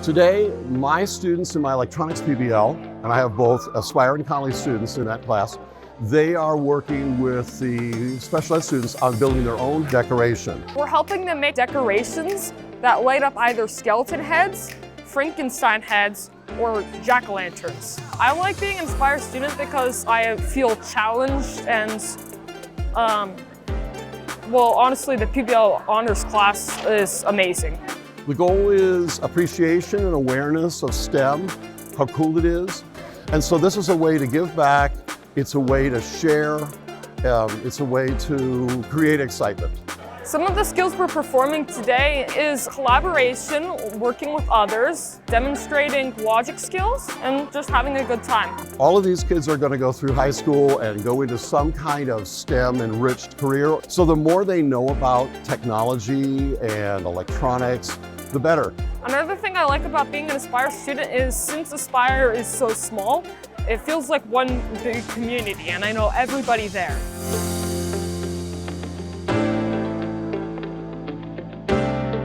Today, my students in my electronics PBL, and I have both Aspire and Connolly students in that class, they are working with the special ed students on building their own decoration. We're helping them make decorations that light up either skeleton heads, Frankenstein heads, or jack-o'-lanterns. I like being an Aspire student because I feel challenged and, well, honestly, the PBL honors class is amazing. The goal is appreciation and awareness of STEM, how cool it is. And so this is a way to give back, it's a way to share, it's a way to create excitement. Some of the skills we're performing today is collaboration, working with others, demonstrating logic skills, and just having a good time. All of these kids are going to go through high school and go into some kind of STEM-enriched career. So the more they know about technology and electronics, the better. Another thing I like about being an Aspire student is since Aspire is so small, it feels like one big community and I know everybody there.